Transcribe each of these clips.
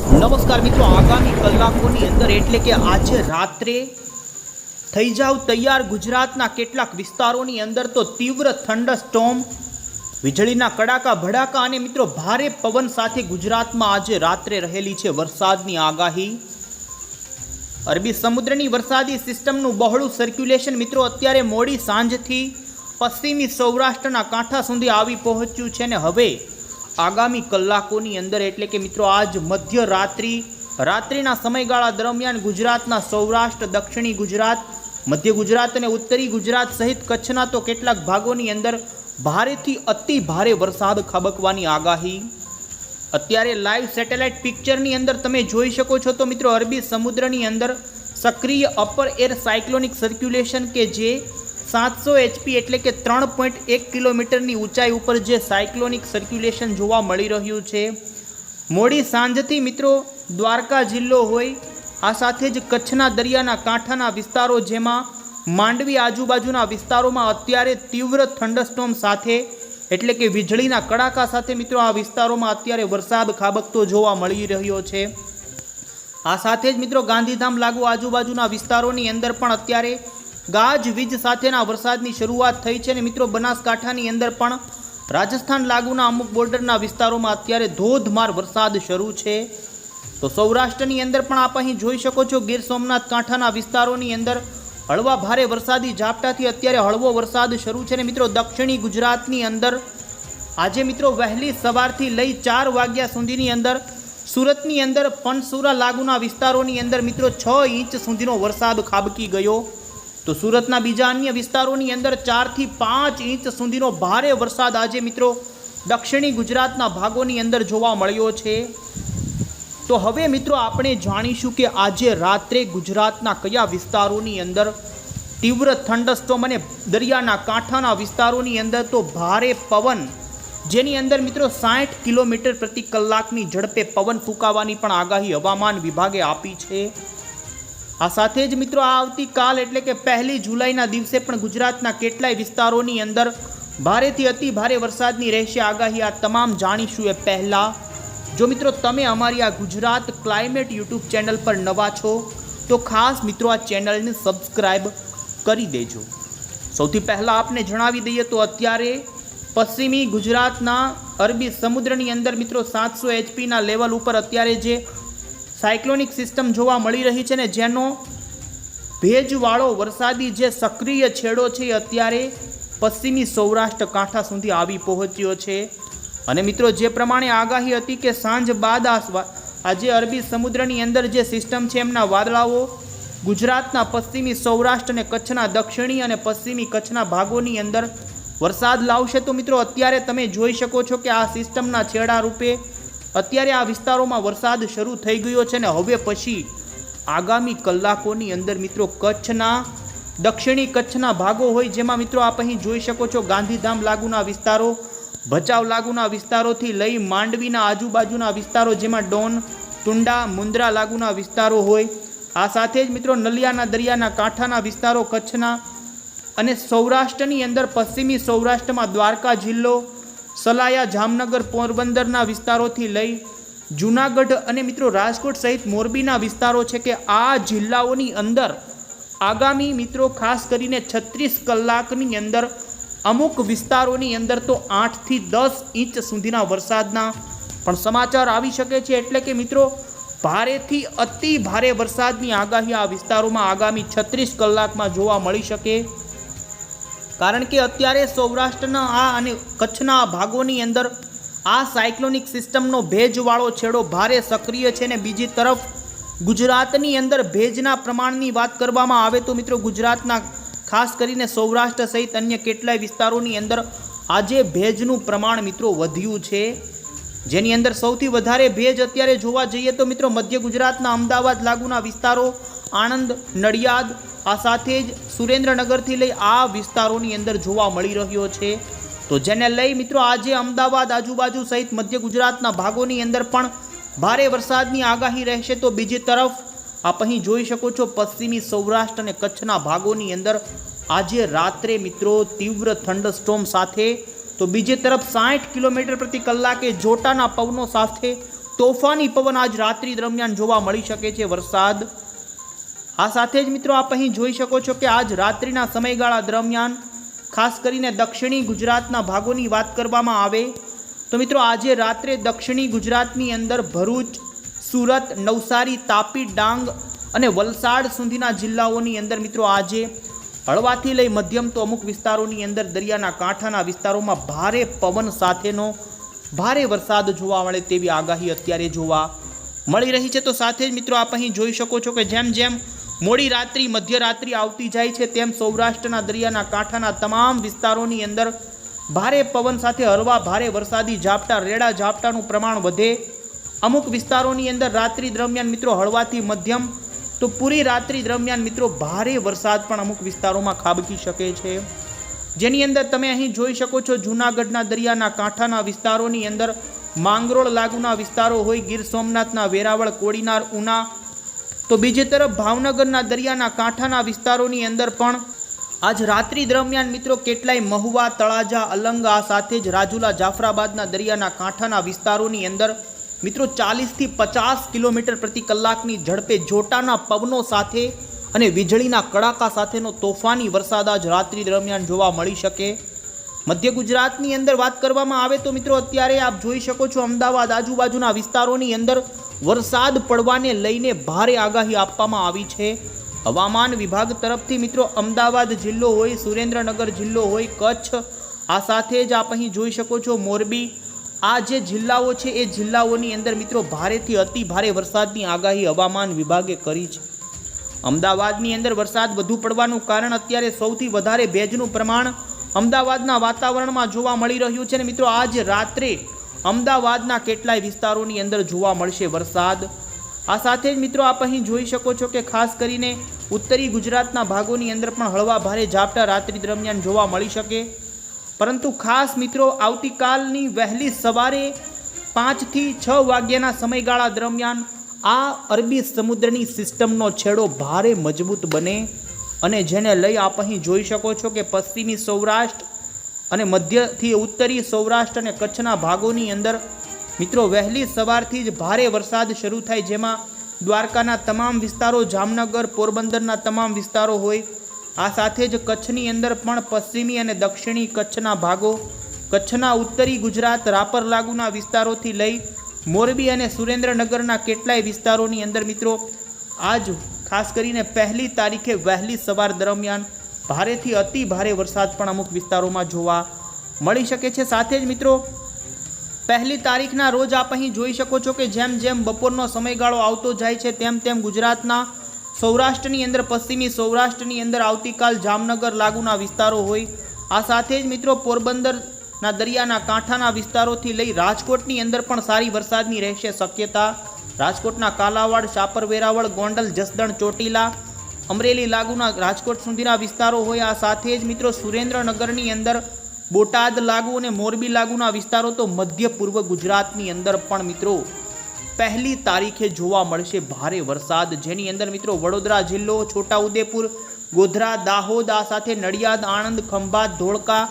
નમસ્કાર મિત્રો, આગામી કલાકોની અંદર એટલે કે આજે રાત્રે થઈ જાવ તૈયાર ગુજરાતના કેટલાક વિસ્તારોની અંદર તો તીવ્ર થંડરસ્ટોર્મ, વીજળીના કડાકા ભડાકા અને મિત્રો ભારે પવન સાથે ગુજરાતમાં આજે રાત્રે રહેલી છે વરસાદની આગાહી। અરબી સમુદ્રની વરસાદી સિસ્ટમનું બહોળું સર્ક્યુલેશન મિત્રો અત્યારે મોડી સાંજથી પશ્ચિમી સૌરાષ્ટ્રના કાંઠા સુધી આવી પહોંચ્યું છે અને હવે આગામી કલાકોની અંદર એટલે કે મિત્રો આજ રાત્રિના સમયગાળા દરમિયાન ગુજરાતના સૌરાષ્ટ્ર, દક્ષિણી ગુજરાત, મધ્ય ગુજરાત અને ઉત્તરી ગુજરાત સહિત કચ્છના તો કેટલાક ભાગોની અંદર ભારેથી અતિ ભારે વરસાદ ખાબકવાની આગાહી। અત્યારે લાઈવ સેટેલાઇટ પિક્ચરની અંદર તમે જોઈ શકો છો તો મિત્રો અરબી સમુદ્રની અંદર સક્રિય અપર એર સાયક્લોનિક સર્ક્યુલેશન કે જે 700 HP એટલે કે 3.1 કિલોમીટરની ઊંચાઈ ઉપર જે સાયક્લોનિક સર્ક્યુલેશન જોવા મળી રહ્યું છે। મોડી સાંજથી મિત્રો દ્વારકા જિલ્લો હોય, આ સાથે જ કચ્છના દરિયાના કાંઠાના વિસ્તારો જેમાં માંડવી આજુબાજુના વિસ્તારોમાં અત્યારે તીવ્ર થંડરસ્ટોર્મ સાથે એટલે કે વીજળીના કડાકા સાથે મિત્રો આ વિસ્તારોમાં અત્યારે વરસાદ ખાબકતો જોવા મળી રહ્યો છે। આ સાથે જ મિત્રો ગાંધીધામ લાગુ આજુબાજુના વિસ્તારોની અંદર પણ અત્યારે ગાજવીજ સાથેના વરસાદની શરૂઆત થઈ છે અને મિત્રો બનાસકાંઠાની અંદર પણ રાજસ્થાન લાગુના અમુક બોર્ડરના વિસ્તારોમાં અત્યારે ધોધમાર વરસાદ શરૂ છે। તો સૌરાષ્ટ્રની અંદર પણ આપ અહીં જોઈ શકો છો ગીર સોમનાથ કાંઠાના વિસ્તારોની અંદર હળવા ભારે વરસાદી ઝાપટાથી અત્યારે હળવો વરસાદ શરૂ છે અને મિત્રો દક્ષિણી ગુજરાતની અંદર આજે મિત્રો વહેલી સવારથી લઈ 4 વાગ્યા સુધીની અંદર સુરતની અંદર પનસુરા લાગુના વિસ્તારોની અંદર મિત્રો 6 ઇંચ સુધીનો વરસાદ ખાબકી ગયો। તો સુરતના બીજા અન્ય વિસ્તારોની અંદર 4 થી 5 ઇંચ સુધીનો ભારે વરસાદ આજે મિત્રો દક્ષિણી ગુજરાતના ભાગોની અંદર જોવા મળ્યો છે। તો હવે મિત્રો આપણે જાણીશું કે આજે રાત્રે ગુજરાતના કયા વિસ્તારોની અંદર તીવ્ર થંડરસ્ટોર્મ અને દરિયાના કાંઠાના વિસ્તારોની અંદર તો ભારે પવન, જેની અંદર મિત્રો 60 કિલોમીટર પ્રતિ કલાકની ઝડપે પવન ફૂંકાવાની પણ આગાહી હવામાન વિભાગે આપી છે। આ સાથે જ મિત્રો આવતીકાલ એટલે કે 1 જુલાઈના દિવસે પણ ગુજરાતના કેટલાય વિસ્તારોની અંદર ભારેથી અતિ ભારે વરસાદની રહેશે આગાહી। આ તમામ જાણીશું એ પહેલાં જો મિત્રો તમે અમારી આ ગુજરાત ક્લાઇમેટ યુટ્યુબ ચેનલ પર નવા છો તો ખાસ મિત્રો આ ચેનલને સબસ્ક્રાઈબ કરી દેજો। સૌથી પહેલાં આપને જણાવી દઈએ તો અત્યારે પશ્ચિમી ગુજરાતના અરબી સમુદ્રની અંદર મિત્રો 700 HPના લેવલ ઉપર અત્યારે જે સાયક્લોનિક સિસ્ટમ જોવા મળી રહી છે ને જેનો ભેજવાળો વરસાદી જે સક્રિય છેડો છે એ અત્યારે પશ્ચિમી સૌરાષ્ટ્ર કાંઠા સુધી આવી પહોંચ્યો છે અને મિત્રો જે પ્રમાણે આગાહી હતી કે સાંજ બાદ આજે અરબી સમુદ્રની અંદર જે સિસ્ટમ છે એમના વાદળાઓ ગુજરાતના પશ્ચિમી સૌરાષ્ટ્ર અને કચ્છના દક્ષિણી અને પશ્ચિમી કચ્છના ભાગોની અંદર વરસાદ લાવશે। તો મિત્રો અત્યારે તમે જોઈ શકો છો કે આ સિસ્ટમના છેડા રૂપે અત્યારે આ વિસ્તારોમાં વરસાદ શરૂ થઈ ગયો છે અને હવે પછી આગામી કલાકોની અંદર મિત્રો કચ્છના દક્ષિણી કચ્છના ભાગો હોય જેમાં મિત્રો આપ અહીં જોઈ શકો છો ગાંધીધામ લાગુના વિસ્તારો, ભચાઉ લાગુના વિસ્તારોથી લઈ માંડવીના આજુબાજુના વિસ્તારો જેમાં ડોન, તુંડા, મુંદ્રા લાગુના વિસ્તારો હોય, આ સાથે જ મિત્રો નલિયાના દરિયાના કાંઠાના વિસ્તારો કચ્છના અને સૌરાષ્ટ્રની અંદર પશ્ચિમી સૌરાષ્ટ્રમાં દ્વારકા જિલ્લો, સલાયા, જામનગર, પોરબંદરના વિસ્તારોથી લઈ જૂનાગઢ અને મિત્રો રાજકોટ સહિત મોરબીના વિસ્તારો છે કે આ જિલ્લાઓની અંદર આગામી મિત્રો ખાસ કરીને 36 કલાકની અંદર અમુક વિસ્તારોની અંદર તો 8 થી 10 ઇંચ સુધીના વરસાદના પણ સમાચાર આવી શકે છે। એટલે કે મિત્રો ભારેથી અતિ ભારે વરસાદની આગાહી આ વિસ્તારોમાં આગામી 36 કલાકમાં જોવા મળી શકે, કારણ કે અત્યારે સૌરાષ્ટ્રના આ અને કચ્છના ભાગોની અંદર આ સાયક્લોનિક સિસ્ટમનો ભેજવાળો છેડો ભારે સક્રિય છે અને બીજી તરફ ગુજરાતની અંદર ભેજના પ્રમાણની વાત કરવામાં આવે તો મિત્રો ગુજરાતના ખાસ કરીને સૌરાષ્ટ્ર સહિત અન્ય કેટલાય વિસ્તારોની અંદર આજે ભેજનું પ્રમાણ મિત્રો વધ્યું છે, જેની અંદર સૌથી વધારે ભેજ અત્યારે જોવા જઈએ તો મિત્રો મધ્ય ગુજરાતના અમદાવાદ લાગુના વિસ્તારો, આણંદ, નડિયાદ, આ સાથે જ સુરેન્દ્રનગરથી લઈ આ વિસ્તારોની અંદર જોવા મળી રહ્યો છે। તો જેને લઈ મિત્રો આજે અમદાવાદ આજુબાજુ સહિત મધ્ય ગુજરાતના ભાગોની અંદર પણ ભારે વરસાદની આગાહી રહેશે। તો બીજી તરફ આપ અહીં જોઈ શકો છો પશ્ચિમી સૌરાષ્ટ્ર અને કચ્છના ભાગોની અંદર આજે રાત્રે મિત્રો તીવ્ર થંડરસ્ટોર્મ સાથે તો બીજી તરફ 60 કિલોમીટર પ્રતિ કલાકે જોટાના પવનો સાથે તોફાની પવન આજ રાત્રિ દરમિયાન જોવા મળી શકે છે વરસાદ। આ સાથે જ મિત્રો આપ અહીં જોઈ શકો છો કે આજ રાત્રિના સમયગાળા દરમિયાન ખાસ કરીને દક્ષિણી ગુજરાતના ભાગોની વાત કરવામાં આવે તો મિત્રો આજે રાત્રે દક્ષિણી ગુજરાતની અંદર ભરૂચ, સુરત, નવસારી, તાપી, ડાંગ અને વલસાડ સુધીના જિલ્લાઓની અંદર મિત્રો આજે હળવાથી લઈ મધ્યમ તો અમુક વિસ્તારોની અંદર દરિયાના કાંઠાના વિસ્તારોમાં ભારે પવન સાથેનો ભારે વરસાદ જોવા મળે તેવી આગાહી અત્યારે જોવા મળી રહી છે। તો સાથે જ મિત્રો આપ અહીં જોઈ શકો છો કે જેમ જેમ મોડી રાત્રિ મધ્યરાત્રિ આવતી જાય છે તેમ સૌરાષ્ટ્રના દરિયાના કાંઠાના તમામ વિસ્તારોની અંદર ભારે પવન સાથે હળવા ભારે વરસાદી ઝાપટા, રેડા ઝાપટાનું પ્રમાણ વધે। અમુક વિસ્તારોની અંદર રાત્રિ દરમિયાન મિત્રો હળવાથી મધ્યમ તો પૂરી રાત્રિ દરમિયાન મિત્રો ભારે વરસાદ પણ અમુક વિસ્તારોમાં ખાબકી શકે છે, જેની અંદર તમે અહીં જોઈ શકો છો જૂનાગઢના દરિયાના કાંઠાના વિસ્તારોની અંદર માંગરોળ લાગુના વિસ્તારો હોય, ગીર સોમનાથના વેરાવળ, કોડીનાર, ઉના, તો બીજી તરફ ભાવનગરના દરિયાના કાંઠાના વિસ્તારોની અંદર પણ આજ રાત્રિ દરમિયાન મિત્રો કેટલાય મહુવા, તળાજા, અલંગ, આ સાથે જ રાજુલા, જાફરાબાદના દરિયાના કાંઠાના વિસ્તારોની અંદર મિત્રો 40થી 50 કિલોમીટર પ્રતિ કલાકની ઝડપે જોટાના પવનો સાથે અને વીજળીના કડાકા સાથેનો તોફાની વરસાદ આજ રાત્રિ દરમિયાન જોવા મળી શકે। મધ્ય ગુજરાતની અંદર વાત કરવામાં આવે તો મિત્રો અત્યારે આપ જોઈ શકો છો અમદાવાદ આજુબાજુના વિસ્તારોની અંદર વરસાદ પડવાને લઈને ભારે આગાહી આપવામાં આવી છે હવામાન વિભાગ તરફથી। મિત્રો અમદાવાદ જિલ્લો હોય, સુરેન્દ્રનગર જિલ્લો હોય, કચ્છ, આ સાથે જ આપ અહીં જોઈ શકો છો મોરબી, આ જે જિલ્લાઓ છે એ જિલ્લાઓની અંદર મિત્રો ભારેથી અતિ ભારે વરસાદની આગાહી હવામાન વિભાગે કરી છે। અમદાવાદની અંદર વરસાદ વધુ પડવાનું કારણ અત્યારે સૌથી વધારે ભેજનું પ્રમાણ અમદાવાદના વાતાવરણમાં જોવા મળી રહ્યું છે ને મિત્રો આજ રાત્રે અમદાવાદના કેટલાય વિસ્તારોની અંદર જોવા મળશે વરસાદ। આ સાથે જ મિત્રો આપ અહીં જોઈ શકો છો કે ખાસ કરીને ઉત્તરી ગુજરાતના ભાગોની અંદર પણ હળવા ભારે ઝાપટા રાત્રિ દરમિયાન જોવા મળી શકે, પરંતુ ખાસ મિત્રો આવતીકાલની વહેલી સવારે 5 થી 6 વાગ્યાના સમયગાળા દરમિયાન આ અરબી સમુદ્રની સિસ્ટમનો છેડો ભારે મજબૂત બને અને જેને લઈ આપ અહીં જોઈ શકો છો કે પશ્ચિમી સૌરાષ્ટ્ર અને મધ્યથી ઉત્તરી સૌરાષ્ટ્ર અને કચ્છના ભાગોની અંદર મિત્રો વહેલી સવારથી જ ભારે વરસાદ શરૂ થાય, જેમાં દ્વારકાના તમામ વિસ્તારો, જામનગર, પોરબંદરના તમામ વિસ્તારો હોય, આ સાથે જ કચ્છની અંદર પણ પશ્ચિમી અને દક્ષિણી કચ્છના ભાગો, કચ્છના ઉત્તરી ગુજરાત રાપર લાગુના વિસ્તારોથી લઈ મોરબી અને સુરેન્દ્રનગરના કેટલાય વિસ્તારોની અંદર મિત્રો આજ ખાસ કરીને 1 તારીખે વહેલી સવાર દરમિયાન ભારેથી અતિ ભારે વરસાદ પણ અમુક વિસ્તારોમાં જોવા મળી શકે છે। સાથે જ મિત્રો 1 તારીખના રોજ આપ અહીં જોઈ શકો છો કે જેમ જેમ બપોરનો સમયગાળો આવતો જાય છે તેમ તેમ ગુજરાતના સૌરાષ્ટ્રની અંદર, પશ્ચિમી સૌરાષ્ટ્રની અંદર આવતીકાલ જામનગર લાગુના વિસ્તારો હોય, આ સાથે જ મિત્રો પોરબંદરના દરિયાના કાંઠાના વિસ્તારોથી લઈ રાજકોટની અંદર પણ સારી વરસાદની રહેશે શક્યતા। રાજકોટના કાલાવાડ, શાપર, વેરાવળ, ગોંડલ, જસદણ, ચોટીલા, અમરેલી લાગુના રાજકોટ સુધીના વિસ્તારો હોય, આ સાથે જ મિત્રો સુરેન્દ્રનગરની અંદર બોટાદ લાગુ અને મોરબી લાગુના વિસ્તારો, તો મધ્ય પૂર્વ ગુજરાતની અંદર પણ મિત્રો 1 તારીખે જોવા મળશે ભારે વરસાદ, જેની અંદર મિત્રો વડોદરા જિલ્લો, છોટાઉદેપુર, ગોધરા, દાહોદ, આ સાથે નડિયાદ, આણંદ, ખંભાત, ધોળકા,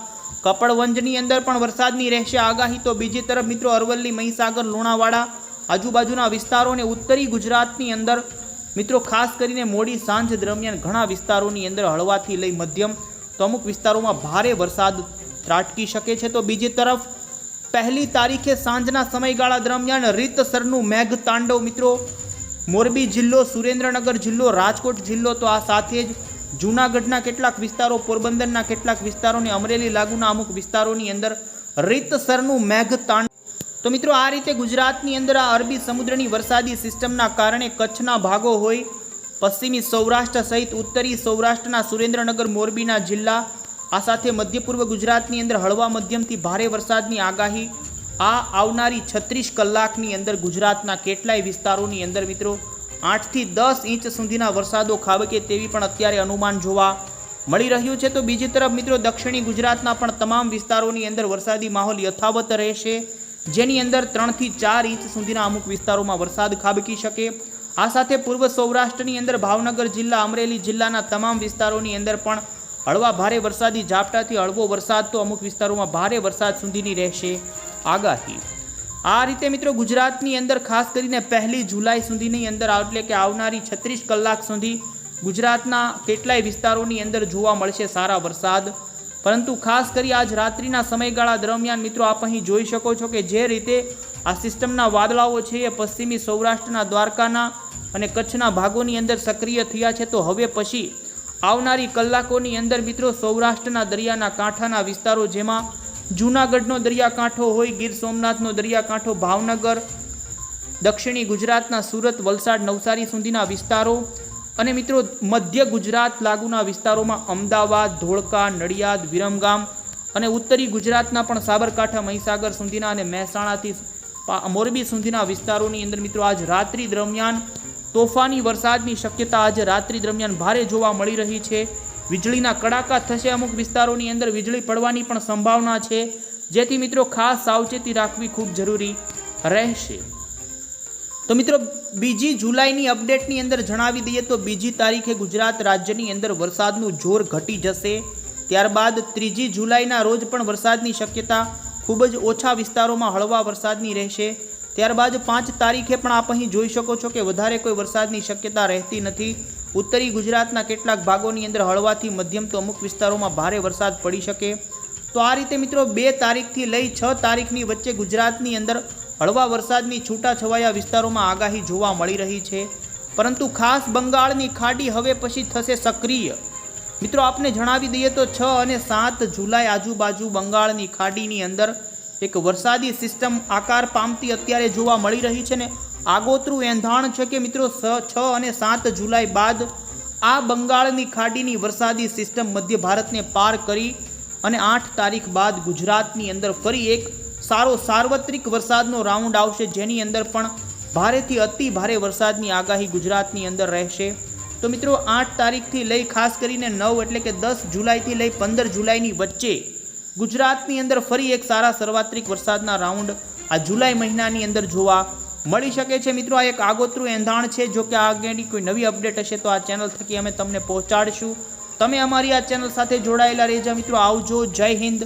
કપડવંજની અંદર પણ વરસાદની રહેશે આગાહી। તો બીજી તરફ મિત્રો અરવલ્લી, મહીસાગર, લુણાવાડા આજુબાજુના વિસ્તારો અને ઉત્તરી ગુજરાતની અંદર મિત્રો ખાસ કરીને મોડી સાંજ દરમિયાન ઘણા વિસ્તારોની અંદર હળવાથી લઈ મધ્યમ તો અમુક વિસ્તારોમાં ભારે વરસાદ ત્રાટકી શકે છે। તો બીજી તરફ 1 તારીખે સાંજના સમયગાળા દરમિયાન રીતસરનું મેઘ તાંડવ મિત્રો મોરબી જિલ્લો, સુરેન્દ્રનગર જિલ્લો, રાજકોટ જિલ્લો, તો આ સાથે જ જૂનાગઢના કેટલાક વિસ્તારો, પોરબંદરના કેટલાક વિસ્તારો અને અમરેલી લાગુના અમુક વિસ્તારોની અંદર રીતસરનું મેઘ તાંડવ। તો મિત્રો આ રીતે ગુજરાતની અંદર આ અરબી સમુદ્રની વરસાદી સિસ્ટમના કારણે કચ્છના ભાગો હોય, પશ્ચિમી સૌરાષ્ટ્ર સહિત ઉત્તરી સૌરાષ્ટ્રના સુરેન્દ્રનગર, મોરબીના જિલ્લા, આ સાથે મધ્ય પૂર્વ ગુજરાતની અંદર હળવા મધ્યમથી ભારે વરસાદની આગાહી આ આવનારી 36 કલાકની અંદર ગુજરાતના કેટલાય વિસ્તારોની અંદર મિત્રો 8 થી 10 ઇંચ સુધીના વરસાદો ખાબકે તેવી પણ અત્યારે અનુમાન જોવા મળી રહ્યું છે। તો બીજી તરફ મિત્રો દક્ષિણી ગુજરાતના પણ તમામ વિસ્તારોની અંદર વરસાદી માહોલ યથાવત રહેશે, જેની અંદર 3 થી 4 ઇંચ સુધીના અમુક વિસ્તારોમાં વરસાદ ખાબકી શકે। આ સાથે પૂર્વ સૌરાષ્ટ્રની અંદર ભાવનગર જિલ્લા, અમરેલી જિલ્લાના તમામ વિસ્તારોની અંદર પણ હળવા ભારે વરસાદી ઝાપટાથી હળવો વરસાદ તો અમુક વિસ્તારોમાં ભારે વરસાદ સુધીની રહેશે આગાહી। આ રીતે મિત્રો ગુજરાતની અંદર ખાસ કરીને 1 જુલાઈ સુધીની અંદર એટલે કે આવનારી 36 કલાક સુધી ગુજરાતના કેટલાય વિસ્તારોની અંદર જોવા મળશે સારા વરસાદ. પરંતુ ખાસ કરી આજ રાત્રિના સમયગાળા દરમિયાન મિત્રો આપ અહીં જોઈ શકો છો કે જે રીતે આ સિસ્ટમના વાદળાઓ છે એ પશ્ચિમી સૌરાષ્ટ્રના દ્વારકાના અને કચ્છના ભાગોની અંદર સક્રિય થયા છે. તો હવે પછી આવનારી કલાકોની અંદર મિત્રો સૌરાષ્ટ્રના દરિયાના કાંઠાના વિસ્તારો જેમાં જૂનાગઢનો દરિયાકાંઠો હોય, ગીર સોમનાથનો દરિયાકાંઠો, ભાવનગર, દક્ષિણી ગુજરાતના સુરત, વલસાડ, નવસારી સુધીના વિસ્તારો અને મિત્રો મધ્ય ગુજરાત લાગુના વિસ્તારોમાં અમદાવાદ, ધોળકા, નડિયાદ, વિરમગામ અને ઉત્તરી ગુજરાતના પણ સાબરકાંઠા, મહીસાગર સુધીના અને મહેસાણાથી મોરબી સુધીના વિસ્તારોની અંદર મિત્રો આજ રાત્રિ દરમિયાન તોફાની વરસાદની શક્યતા આજે રાત્રિ દરમિયાન ભારે જોવા મળી રહી છે. વીજળીના કડાકા થશે, અમુક વિસ્તારોની અંદર વીજળી પડવાની પણ સંભાવના છે, જેથી મિત્રો ખાસ સાવચેતી રાખવી ખૂબ જરૂરી રહેશે. તો મિત્રો 2 જુલાઈની અપડેટની અંદર જણાવી દઈએ તો 2 તારીખે ગુજરાત રાજ્યની અંદર વરસાદનું જોર ઘટી જશે. ત્યારબાદ 3 જુલાઈના રોજ પણ વરસાદની શક્યતા ખૂબ જ ઓછા વિસ્તારોમાં હળવા વરસાદની રહેશે. ત્યારબાદ 5 તારીખે પણ આપ અહીં જોઈ શકો છો કે વધારે કોઈ વરસાદની શક્યતા રહેતી નથી. ઉત્તરી ગુજરાતના કેટલાક ભાગોની અંદર હળવાથી મધ્યમ તો અમુક વિસ્તારોમાં ભારે વરસાદ પડી શકે. તો આ રીતે મિત્રો 2 તારીખથી લઈ 6 તારીખની વચ્ચે ગુજરાતની અંદર હળવા વરસાદની છૂટાછવાયા વિસ્તારોમાં આગાહી જોવા મળી રહી છે. પરંતુ ખાસ બંગાળની ખાડી હવે પછી થશે સક્રિય. મિત્રો આપને જણાવી દઈએ તો 6 અને 7 જુલાઈ આજુબાજુ બંગાળની ખાડીની અંદર એક વરસાદી સિસ્ટમ આકાર પામતી અત્યારે જોવા મળી રહી છે ને આગોતરું એંધાણ છે કે મિત્રો 6 અને 7 જુલાઈ બાદ આ બંગાળની ખાડીની વરસાદી સિસ્ટમ મધ્ય ભારતને પાર કરી અને 8 તારીખ બાદ ગુજરાતની અંદર ફરી એક સારો સાર્વત્રિક વરસાદનો રાઉન્ડ આવશે, જેની અંદર પણ ભારેથી અતિ ભારે વરસાદની આગાહી ગુજરાતની અંદર રહેશે. તો મિત્રો 8 તારીખથી લઈ ખાસ કરીને 9 એટલે કે 10 જુલાઈથી લઈ 15 જુલાઈની વચ્ચે ગુજરાતની અંદર ફરી એક સારા સાર્વત્રિક વરસાદના રાઉન્ડ આ જુલાઈ મહિનાની અંદર જોવા મળી શકે છે. મિત્રો આ એક આગોતરું એંધાણ છે. જો કે આગળની કોઈ નવી અપડેટ હશે તો આ ચેનલ થકી અમે તમને પહોંચાડશું. તમે અમારી આ ચેનલ સાથે જોડાયેલા રહેજો મિત્રો. આવજો. જય હિન્દ,